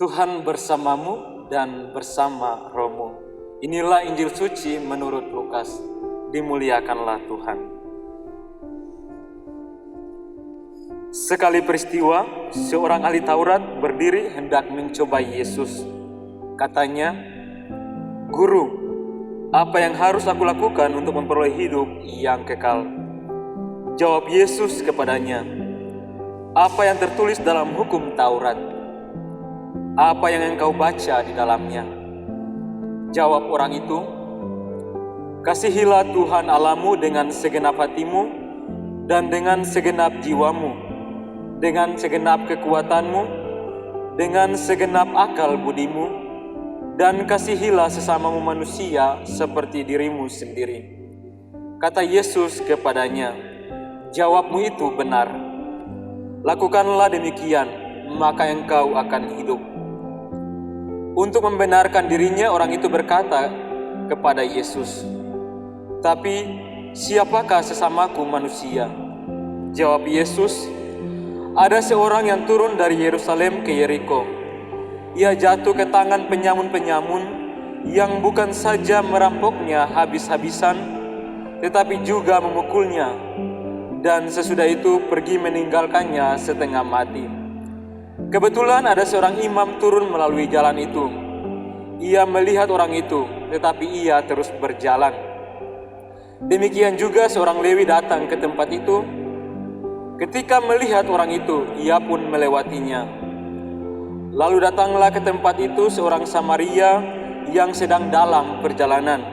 Tuhan bersamamu dan bersama rohmu. Inilah Injil suci menurut Lukas. Dimuliakanlah Tuhan. Sekali peristiwa, seorang ahli Taurat berdiri hendak mencobai Yesus. Katanya, "Guru, apa yang harus aku lakukan untuk memperoleh hidup yang kekal?" Jawab Yesus kepadanya, "Apa yang tertulis dalam hukum Taurat? Apa yang engkau baca di dalamnya?" Jawab orang itu, "Kasihilah Tuhan Allahmu dengan segenap hatimu dan dengan segenap jiwamu, dengan segenap kekuatanmu, dengan segenap akal budimu, dan kasihilah sesamamu manusia seperti dirimu sendiri." Kata Yesus kepadanya, "Jawabmu itu benar. Lakukanlah demikian, maka engkau akan hidup." Untuk membenarkan dirinya, orang itu berkata kepada Yesus, "Tapi siapakah sesamaku manusia?" Jawab Yesus, "Ada seorang yang turun dari Yerusalem ke Yeriko. Ia jatuh ke tangan penyamun-penyamun yang bukan saja merampoknya habis-habisan, tetapi juga memukulnya, dan sesudah itu pergi meninggalkannya setengah mati. Kebetulan ada seorang imam turun melalui jalan itu. Ia melihat orang itu, tetapi ia terus berjalan. Demikian juga seorang Lewi datang ke tempat itu. Ketika melihat orang itu, ia pun melewatinya. Lalu datanglah ke tempat itu seorang Samaria yang sedang dalam perjalanan.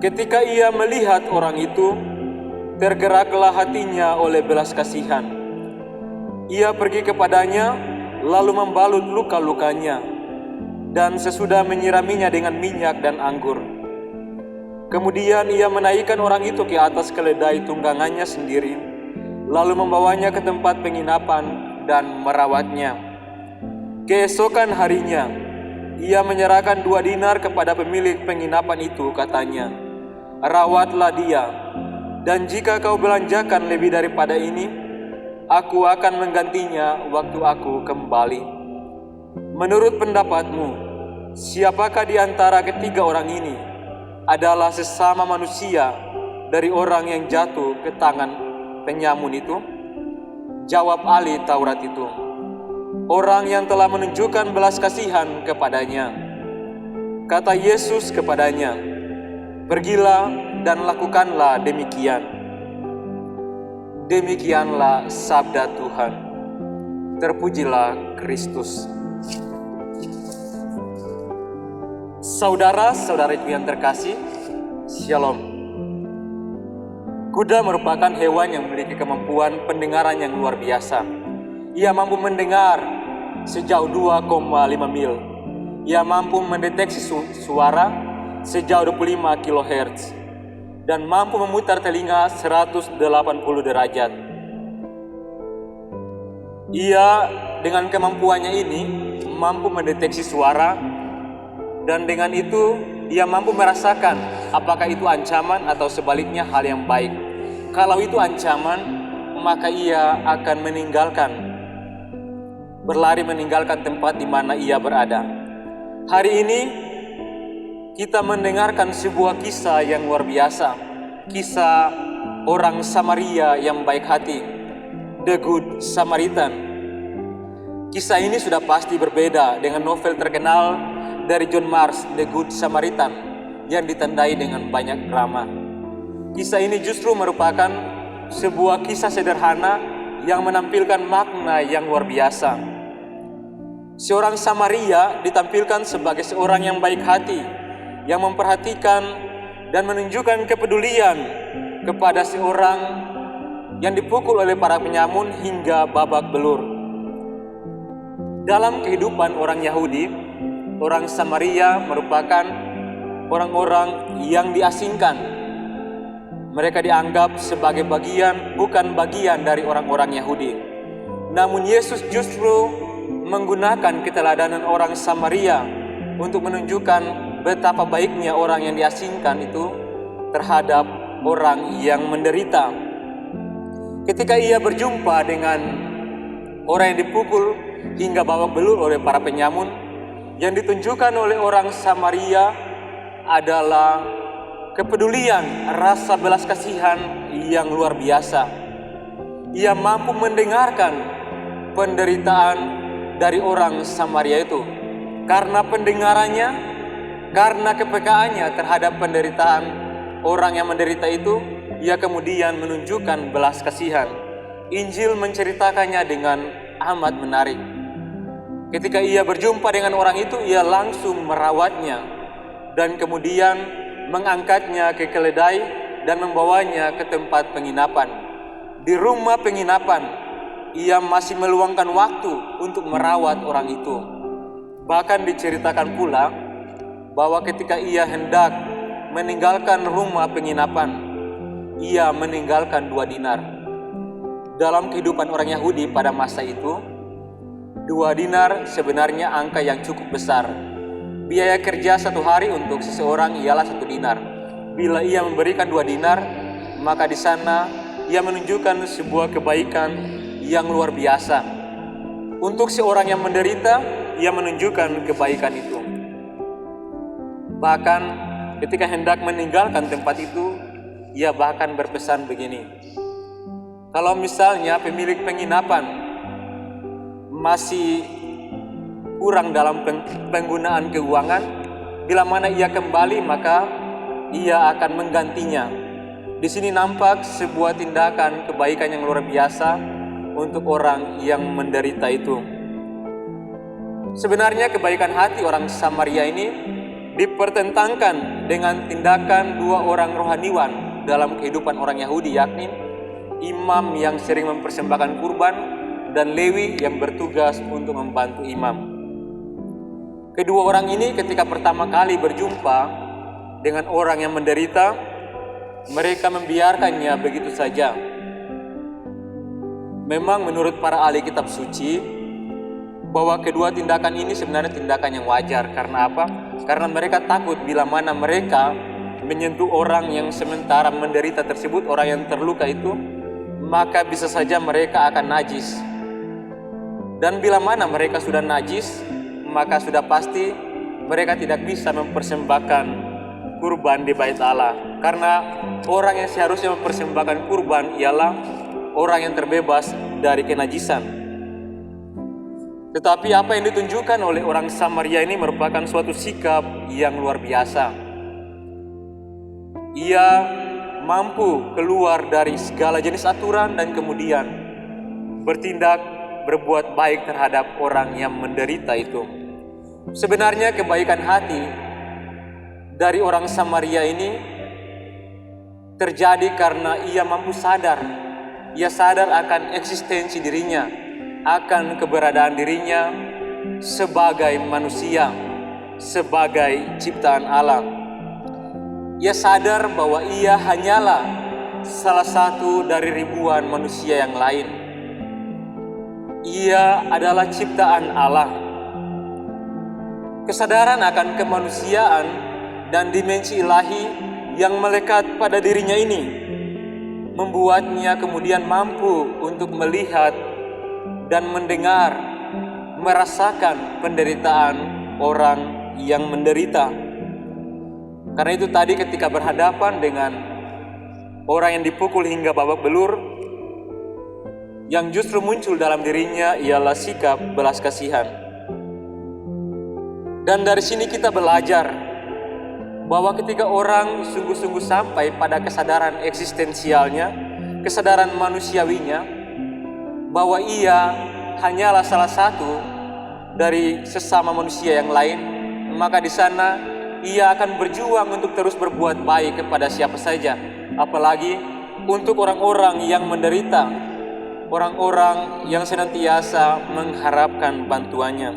Ketika ia melihat orang itu, tergeraklah hatinya oleh belas kasihan. Ia pergi kepadanya, lalu membalut luka-lukanya, dan sesudah menyiraminya dengan minyak dan anggur. Kemudian ia menaikkan orang itu ke atas keledai tunggangannya sendiri, lalu membawanya ke tempat penginapan dan merawatnya. Keesokan harinya, ia menyerahkan 2 dinar kepada pemilik penginapan itu, katanya, "Rawatlah dia, dan jika kau belanjakan lebih daripada ini, aku akan menggantinya waktu aku kembali." Menurut pendapatmu, siapakah di antara ketiga orang ini adalah sesama manusia dari orang yang jatuh ke tangan penyamun itu? Jawab ahli Taurat itu, "Orang yang telah menunjukkan belas kasihan kepadanya." Kata Yesus kepadanya, "Pergilah dan lakukanlah demikian." Demikianlah sabda Tuhan. Terpujilah Kristus. Saudara-saudariku yang terkasih, Shalom. Kuda merupakan hewan yang memiliki kemampuan pendengaran yang luar biasa. Ia mampu mendengar sejauh 2,5 mil. Ia mampu mendeteksi suara sejauh 25 kHz. Dan mampu memutar telinga 180 derajat. Ia dengan kemampuannya ini mampu mendeteksi suara, dan dengan itu ia mampu merasakan apakah itu ancaman atau sebaliknya hal yang baik. Kalau itu ancaman, maka ia akan berlari meninggalkan tempat di mana ia berada. Hari ini kita mendengarkan sebuah kisah yang luar biasa. Kisah orang Samaria yang baik hati, The Good Samaritan. Kisah ini sudah pasti berbeda dengan novel terkenal dari John Marsh, The Good Samaritan, yang ditandai dengan banyak drama. Kisah ini justru merupakan sebuah kisah sederhana yang menampilkan makna yang luar biasa. Seorang Samaria ditampilkan sebagai seorang yang baik hati, yang memperhatikan dan menunjukkan kepedulian kepada seorang yang dipukul oleh para penyamun hingga babak belur. Dalam kehidupan orang Yahudi, orang Samaria merupakan orang-orang yang diasingkan. Mereka dianggap sebagai bukan bagian dari orang-orang Yahudi. Namun Yesus justru menggunakan keteladanan orang Samaria untuk menunjukkan betapa baiknya orang yang diasingkan itu terhadap orang yang menderita. Ketika ia berjumpa dengan orang yang dipukul, hingga babak belur oleh para penyamun, yang ditunjukkan oleh orang Samaria adalah kepedulian, rasa belas kasihan yang luar biasa. Ia mampu mendengarkan penderitaan dari orang Samaria itu. Karena pendengarannya, karena kepekaannya terhadap penderitaan orang yang menderita itu, ia kemudian menunjukkan belas kasihan. Injil menceritakannya dengan amat menarik. Ketika ia berjumpa dengan orang itu, ia langsung merawatnya dan kemudian mengangkatnya ke keledai dan membawanya ke tempat penginapan. Di rumah penginapan, ia masih meluangkan waktu untuk merawat orang itu. Bahkan diceritakan pula bahwa ketika ia hendak meninggalkan rumah penginapan, ia meninggalkan 2 dinar. Dalam kehidupan orang Yahudi pada masa itu, 2 dinar sebenarnya angka yang cukup besar. Biaya kerja 1 hari untuk seseorang ialah 1 dinar. Bila ia memberikan 2 dinar, maka di sana ia menunjukkan sebuah kebaikan yang luar biasa. Untuk seorang yang menderita, ia menunjukkan kebaikan itu. Bahkan ketika hendak meninggalkan tempat itu, ia bahkan berpesan begini, kalau misalnya pemilik penginapan masih kurang dalam penggunaan keuangan, bila mana ia kembali maka ia akan menggantinya. Di sini nampak sebuah tindakan kebaikan yang luar biasa untuk orang yang menderita itu. Sebenarnya kebaikan hati orang Samaria ini dipertentangkan dengan tindakan 2 orang rohaniwan dalam kehidupan orang Yahudi, yakni imam yang sering mempersembahkan kurban dan Lewi yang bertugas untuk membantu imam. Kedua orang ini ketika pertama kali berjumpa dengan orang yang menderita, mereka membiarkannya begitu saja. Memang menurut para ahli kitab suci, bahwa kedua tindakan ini sebenarnya tindakan yang wajar. Karena apa? Karena mereka takut bila mana mereka menyentuh orang yang sementara menderita tersebut, orang yang terluka itu, maka bisa saja mereka akan najis. Dan bila mana mereka sudah najis, maka sudah pasti mereka tidak bisa mempersembahkan kurban di Bait Allah. Karena orang yang seharusnya mempersembahkan kurban ialah orang yang terbebas dari kenajisan. Tetapi apa yang ditunjukkan oleh orang Samaria ini merupakan suatu sikap yang luar biasa. Ia mampu keluar dari segala jenis aturan dan kemudian bertindak berbuat baik terhadap orang yang menderita itu. Sebenarnya kebaikan hati dari orang Samaria ini terjadi karena ia mampu sadar. Ia sadar akan eksistensi dirinya, akan keberadaan dirinya sebagai manusia, sebagai ciptaan Allah. Ia sadar bahwa ia hanyalah salah satu dari ribuan manusia yang lain. Ia adalah ciptaan Allah. Kesadaran akan kemanusiaan dan dimensi ilahi yang melekat pada dirinya ini membuatnya kemudian mampu untuk melihat dan mendengar, merasakan penderitaan orang yang menderita. Karena itu tadi ketika berhadapan dengan orang yang dipukul hingga babak belur, yang justru muncul dalam dirinya ialah sikap belas kasihan. Dan dari sini kita belajar bahwa ketika orang sungguh-sungguh sampai pada kesadaran eksistensialnya, kesadaran manusiawinya, bahwa ia hanyalah salah satu dari sesama manusia yang lain, maka di sana ia akan berjuang untuk terus berbuat baik kepada siapa saja, apalagi untuk orang-orang yang menderita, orang-orang yang senantiasa mengharapkan bantuannya.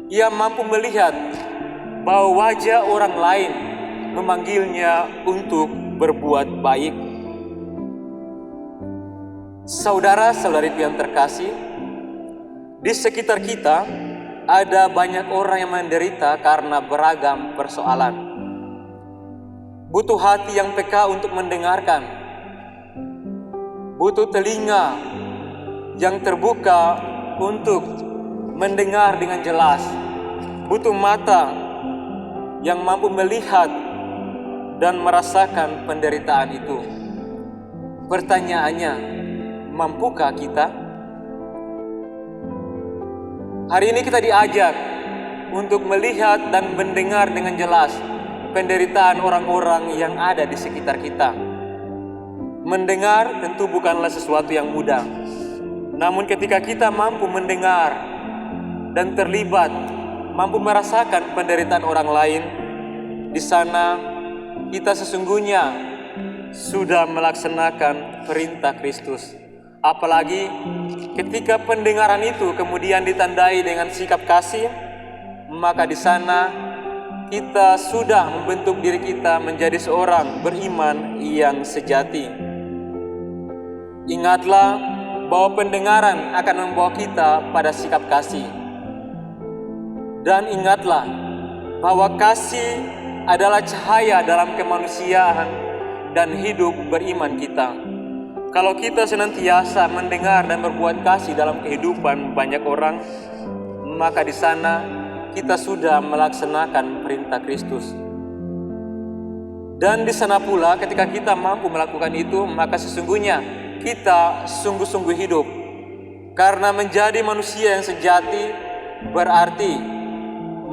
Ia mampu melihat bahwa wajah orang lain memanggilnya untuk berbuat baik. Saudara-saudariku yang terkasih, di sekitar kita ada banyak orang yang menderita karena beragam persoalan. Butuh hati yang peka untuk mendengarkan, butuh telinga yang terbuka untuk mendengar dengan jelas, butuh mata yang mampu melihat dan merasakan penderitaan itu. Pertanyaannya, mampukah kita? Hari ini kita diajak untuk melihat dan mendengar dengan jelas penderitaan orang-orang yang ada di sekitar kita. Mendengar tentu bukanlah sesuatu yang mudah. Namun ketika kita mampu mendengar dan terlibat, mampu merasakan penderitaan orang lain, di sana kita sesungguhnya sudah melaksanakan perintah Kristus. Apalagi ketika pendengaran itu kemudian ditandai dengan sikap kasih, maka di sana kita sudah membentuk diri kita menjadi seorang beriman yang sejati. Ingatlah bahwa pendengaran akan membawa kita pada sikap kasih. Dan ingatlah bahwa kasih adalah cahaya dalam kemanusiaan dan hidup beriman kita. Kalau kita senantiasa mendengar dan berbuat kasih dalam kehidupan banyak orang, maka di sana kita sudah melaksanakan perintah Kristus. Dan di sana pula ketika kita mampu melakukan itu, maka sesungguhnya kita sungguh-sungguh hidup. Karena menjadi manusia yang sejati berarti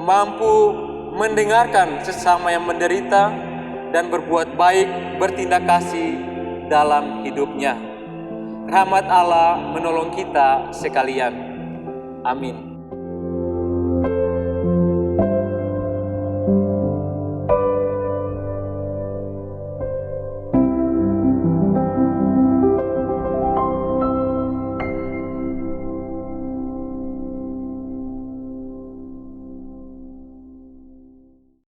mampu mendengarkan sesama yang menderita dan berbuat baik, bertindak kasih dalam hidupnya. Rahmat Allah menolong kita sekalian. Amin.